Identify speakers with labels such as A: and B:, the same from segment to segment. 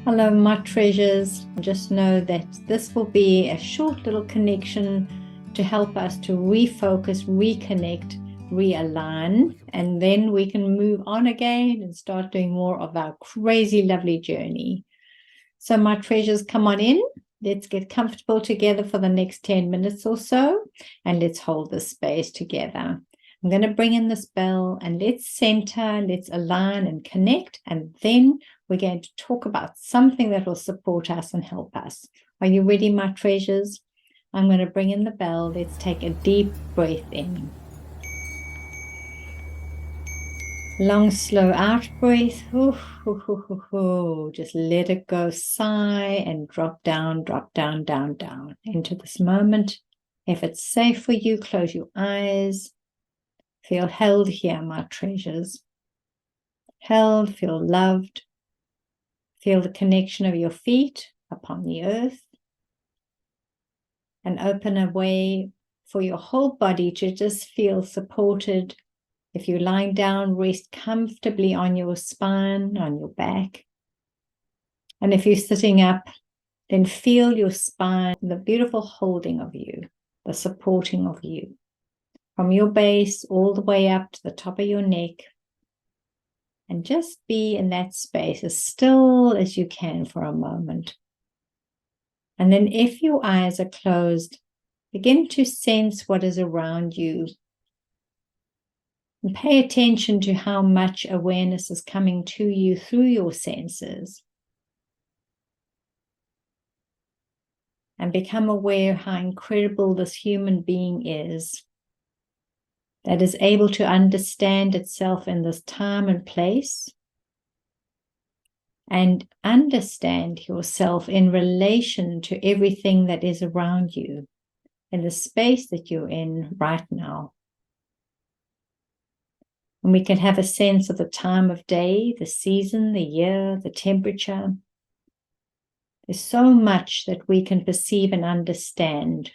A: Hello, my treasures. Just know that this will be a short little connection to help us to refocus, reconnect, realign, and then we can move on again and start doing more of our crazy, lovely journey. So, my treasures, come on in. Let's get comfortable together for the next 10 minutes or so, and let's hold this space together. I'm going to bring in this bell and let's center, let's align and connect, and then we're going to talk about something that will support us and help us. Are you ready, my treasures? I'm going to bring in the bell. Let's take a deep breath in. Long, slow out breath. Just let it go. Sigh and drop down, down into this moment. If it's safe for you, close your eyes. Feel held here, my treasures. Held, feel loved. Feel the connection of your feet upon the earth. And open a way for your whole body to just feel supported. If you're lying down, rest comfortably on your spine, on your back. And if you're sitting up, then feel your spine, the beautiful holding of you, the supporting of you. From your base all the way up to the top of your neck. And just be in that space as still as you can for a moment. And then if your eyes are closed, begin to sense what is around you. And pay attention to how much awareness is coming to you through your senses. And become aware how incredible this human being is, that is able to understand itself in this time and place, and understand yourself in relation to everything that is around you, in the space that you're in right now. And we can have a sense of the time of day, the season, the year, the temperature. There's so much that we can perceive and understand.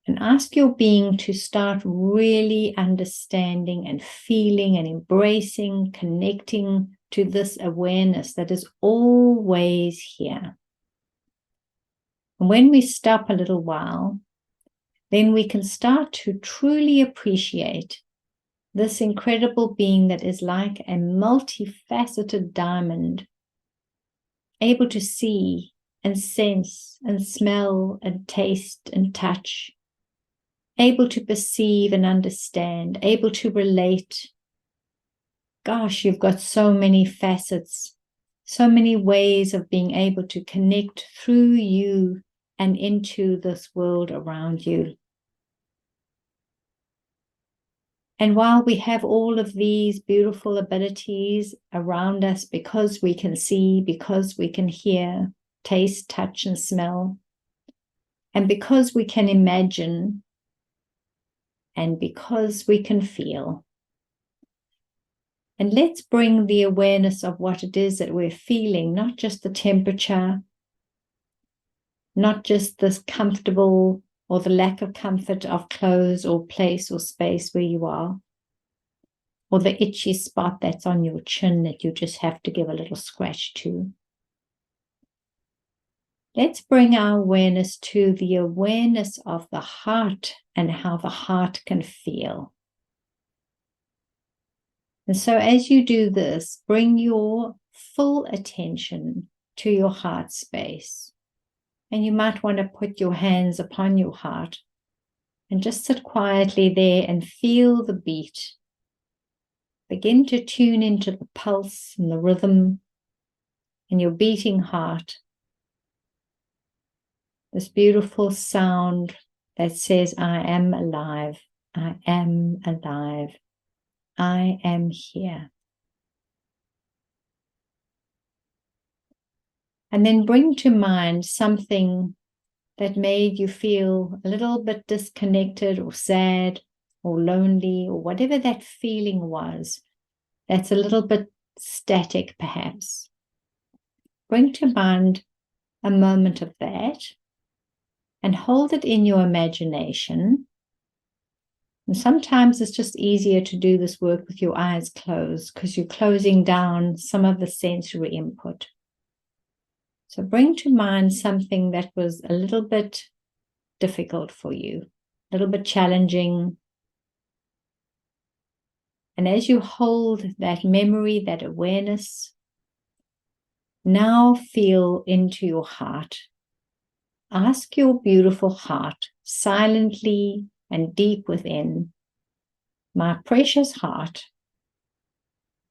A: And ask your being to start really understanding and feeling and embracing, connecting to this awareness that is always here. And when we stop a little while, then we can start to truly appreciate this incredible being that is like a multifaceted diamond, able to see and sense and smell and taste and touch, able to perceive and understand, able to relate. Gosh, you've got so many facets, so many ways of being able to connect through you and into this world around you. And while we have all of these beautiful abilities around us, because we can see, because we can hear, taste, touch, and smell, and because we can imagine, and because we can feel. And let's bring the awareness of what it is that we're feeling, not just the temperature, not just this comfortable or the lack of comfort of clothes or place or space where you are, or the itchy spot that's on your chin that you just have to give a little scratch to. Let's bring our awareness to the awareness of the heart and how the heart can feel. And so as you do this, bring your full attention to your heart space. And you might want to put your hands upon your heart and just sit quietly there and feel the beat. Begin to tune into the pulse and the rhythm and your beating heart. This beautiful sound that says, I am alive, I am alive, I am here. And then bring to mind something that made you feel a little bit disconnected or sad or lonely or whatever that feeling was. That's a little bit static perhaps. Bring to mind a moment of that and hold it in your imagination. And sometimes it's just easier to do this work with your eyes closed because you're closing down some of the sensory input. So bring to mind something that was a little bit difficult for you, a little bit challenging. And as you hold that memory, that awareness, now feel into your heart. Ask your beautiful heart silently and deep within, my precious heart,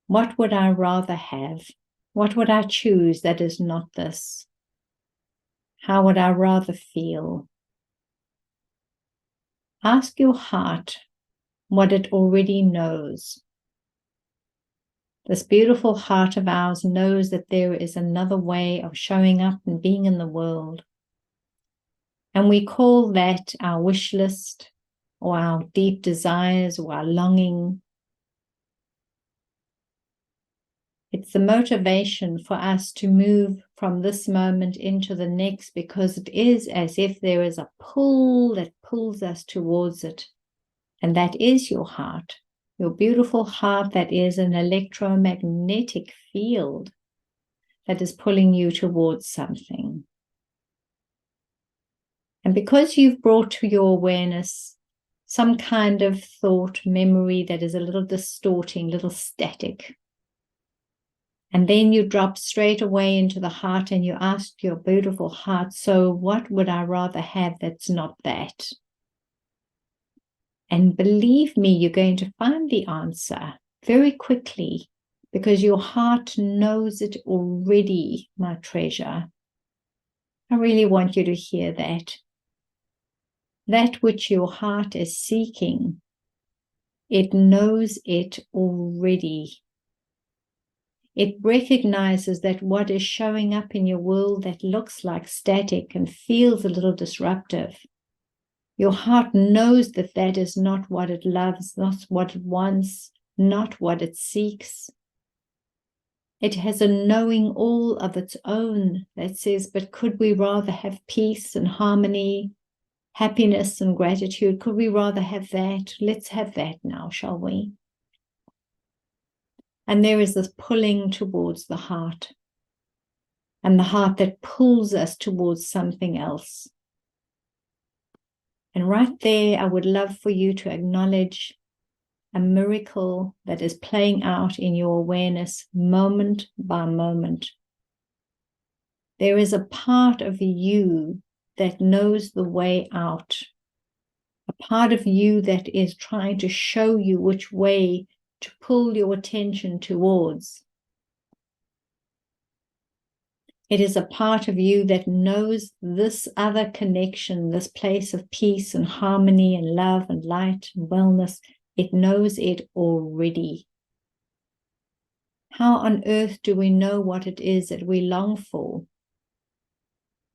A: what would I rather have? What would I choose that is not this? How would I rather feel? Ask your heart what it already knows. This beautiful heart of ours knows that there is another way of showing up and being in the world. And we call that our wish list, or our deep desires, or our longing. It's the motivation for us to move from this moment into the next, because it is as if there is a pull that pulls us towards it. And that is your heart, your beautiful heart that is an electromagnetic field that is pulling you towards something. And because you've brought to your awareness some kind of thought, memory that is a little distorting, little static, and then you drop straight away into the heart and you ask your beautiful heart, so what would I rather have that's not that? And believe me, you're going to find the answer very quickly, because your heart knows it already, my treasure. I really want you to hear that. That which your heart is seeking, it knows it already. It recognizes that what is showing up in your world that looks like static and feels a little disruptive, your heart knows that that is not what it loves, not what it wants, not what it seeks. It has a knowing all of its own that says, but could we rather have peace and harmony, happiness and gratitude? Could we rather have that? Let's have that now, shall we? And there is this pulling towards the heart, and the heart that pulls us towards something else. And right there, I would love for you to acknowledge a miracle that is playing out in your awareness moment by moment. There is a part of you that knows the way out, a part of you that is trying to show you which way to pull your attention towards. It is a part of you that knows this other connection, this place of peace and harmony and love and light and wellness. It knows it already. How on earth do we know what it is that we long for?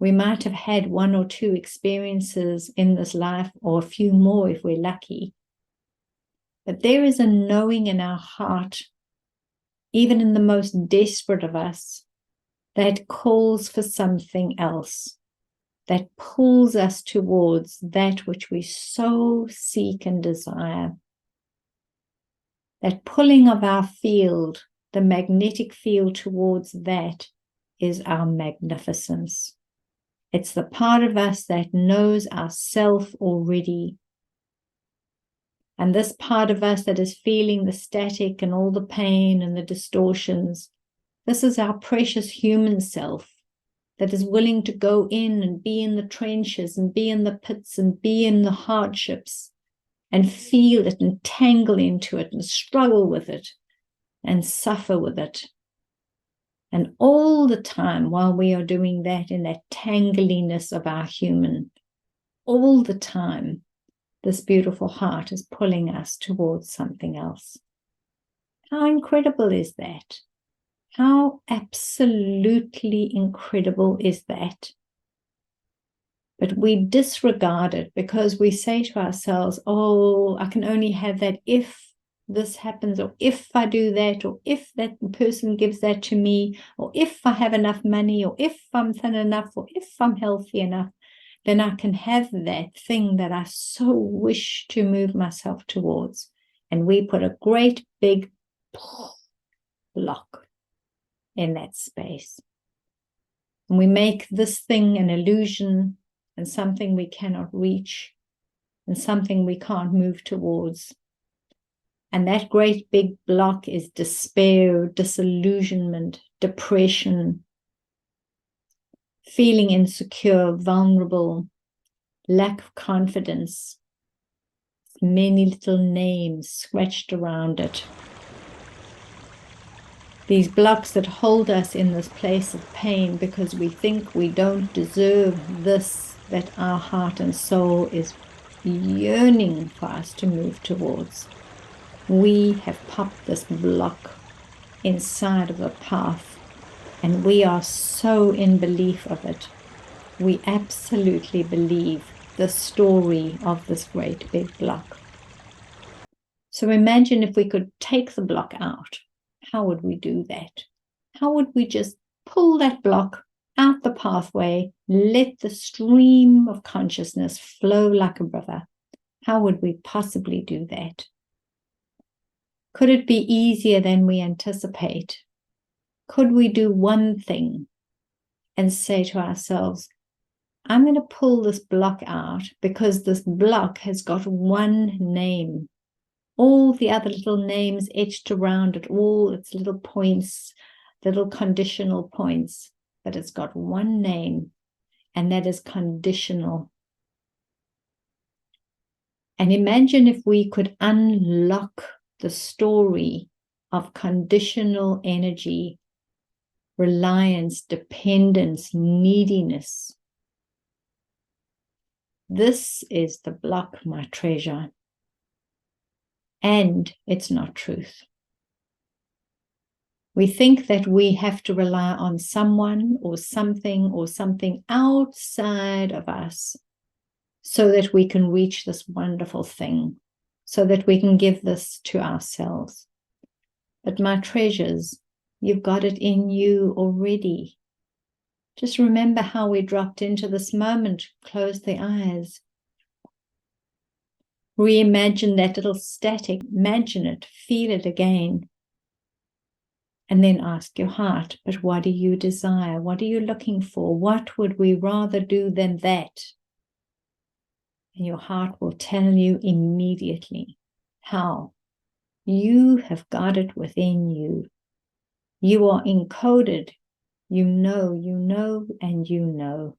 A: We might have had 1 or 2 experiences in this life, or a few more if we're lucky. But there is a knowing in our heart, even in the most desperate of us, that calls for something else, that pulls us towards that which we so seek and desire. That pulling of our field, the magnetic field towards that, is our magnificence. It's the part of us that knows ourself already. And this part of us that is feeling the static and all the pain and the distortions, this is our precious human self that is willing to go in and be in the trenches and be in the pits and be in the hardships and feel it and tangle into it and struggle with it and suffer with it. And all the time while we are doing that, in that tangliness of our human, all the time, this beautiful heart is pulling us towards something else. How incredible is that? How absolutely incredible is that? But we disregard it because we say to ourselves, oh, I can only have that if this happens, or if I do that, or if that person gives that to me, or if I have enough money, or if I'm thin enough, or if I'm healthy enough. then I can have that thing that I so wish to move myself towards. And we put a great big block in that space. And we make this thing an illusion and something we cannot reach and something we can't move towards. And that great big block is despair, disillusionment, depression, feeling insecure, vulnerable, lack of confidence, many little names scratched around it. These blocks that hold us in this place of pain because we think we don't deserve this that our heart and soul is yearning for us to move towards. We have popped this block inside of the path, and we are so in belief of it. We absolutely believe the story of this great big block. So imagine if we could take the block out. How would we do that? How would we just pull that block out the pathway, let the stream of consciousness flow like a river? How would we possibly do that? Could it be easier than we anticipate? Could we do one thing and say to ourselves, I'm going to pull this block out because this block has got one name. All the other little names etched around it, all its little points, little conditional points, but it's got one name, and that is conditional. And imagine if we could unlock the story of conditional energy, reliance, dependence, neediness. This is the block, my treasure. And it's not truth. We think that we have to rely on someone or something outside of us so that we can reach this wonderful thing, so that we can give this to ourselves. But my treasures, you've got it in you already. Just remember how we dropped into this moment. Close the eyes. Reimagine that little static. Imagine it. Feel it again. And then ask your heart, but what do you desire? What are you looking for? What would we rather do than that? And your heart will tell you immediately how. You have got it within you. You are encoded. You know, and you know.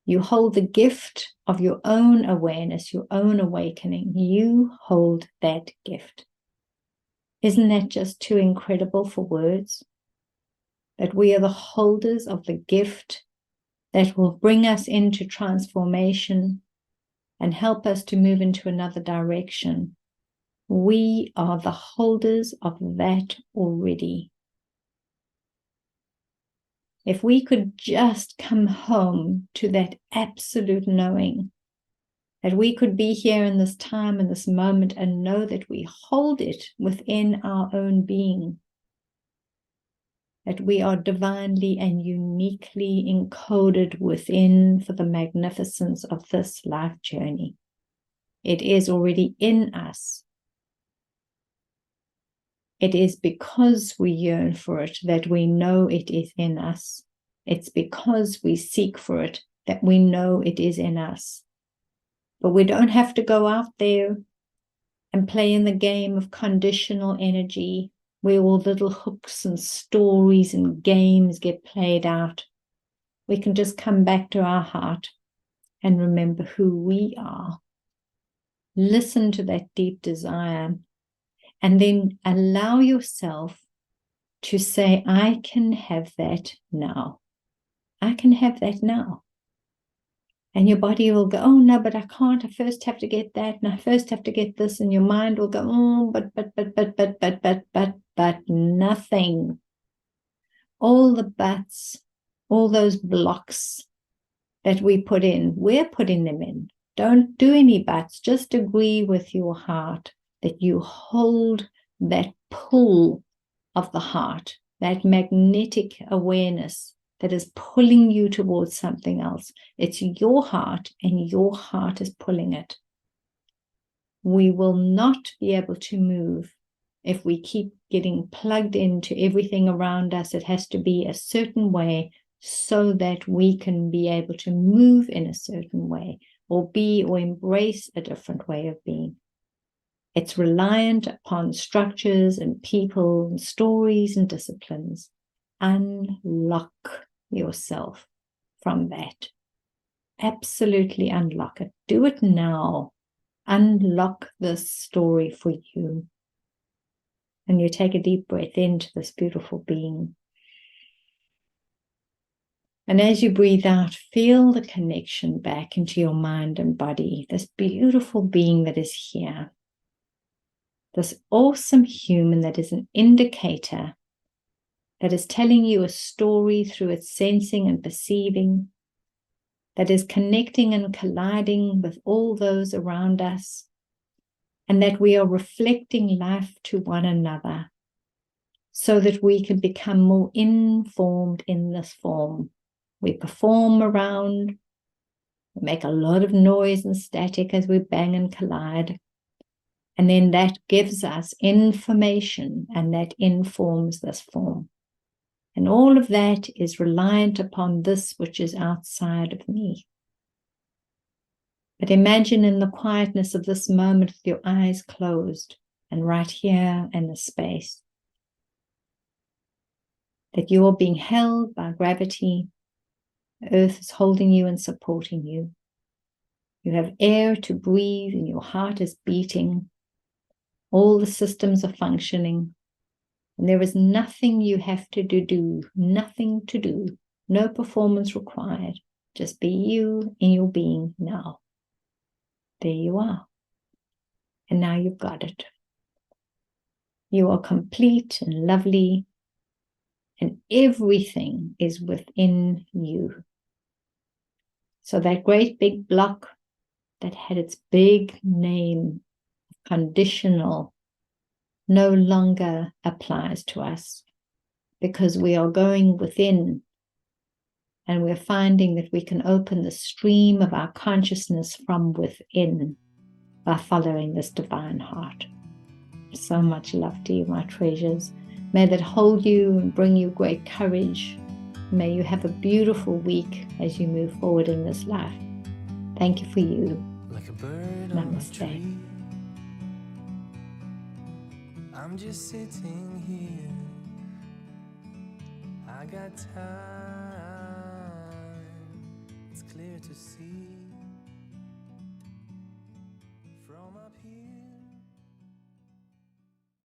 A: You hold the gift of your own awareness, your own awakening. You hold that gift. Isn't that just too incredible for words? That we are the holders of the gift that will bring us into transformation and help us to move into another direction. We are the holders of that already. If we could just come home to that absolute knowing, that we could be here in this time, in this moment, and know that we hold it within our own being, that we are divinely and uniquely encoded within for the magnificence of this life journey. It is already in us. It is because we yearn for it that we know it is in us. It's because we seek for it that we know it is in us. But we don't have to go out there and play in the game of conditional energy where all little hooks and stories and games get played out. We can just come back to our heart and remember who we are. Listen to that deep desire. And then allow yourself to say, I can have that now. I can have that now. And your body will go, oh, no, but I can't. I first have to get that. And I first have to get this. And your mind will go, oh, but nothing. All the buts, all those blocks that we put in, we're putting them in. Don't do any buts. Just agree with your heart that you hold that pull of the heart, that magnetic awareness that is pulling you towards something else. It's your heart, and your heart is pulling it. We will not be able to move if we keep getting plugged into everything around us. It has to be a certain way so that we can be able to move in a certain way, or be or embrace a different way of being. It's reliant upon structures and people and stories and disciplines. Unlock yourself from that. Absolutely unlock it. Do it now. Unlock this story for you. And you take a deep breath into this beautiful being. And as you breathe out, feel the connection back into your mind and body. This beautiful being that is here. This awesome human that is an indicator, that is telling you a story through its sensing and perceiving, that is connecting and colliding with all those around us, and that we are reflecting life to one another so that we can become more informed in this form. We perform around, we make a lot of noise and static as we bang and collide, and then that gives us information, and that informs this form. And all of that is reliant upon this which is outside of me. But imagine in the quietness of this moment with your eyes closed, and right here in the space, that you're being held by gravity. The earth is holding you and supporting you. You have air to breathe, and your heart is beating. All the systems are functioning. And there is nothing you have to do, nothing to do, no performance required. Just be you in your being now. There you are. And now you've got it. You are complete and lovely, and everything is within you. So that great big block that had its big name, conditional, no longer applies to us, because we are going within, and we're finding that we can open the stream of our consciousness from within by following this divine heart. So much love to you, my treasures. May that hold you and bring you great courage. May you have a beautiful week as you move forward in this life. Thank you for you.
B: Like a bird
A: Namaste.
B: on a tree, I'm just sitting here. I got time, it's clear to see.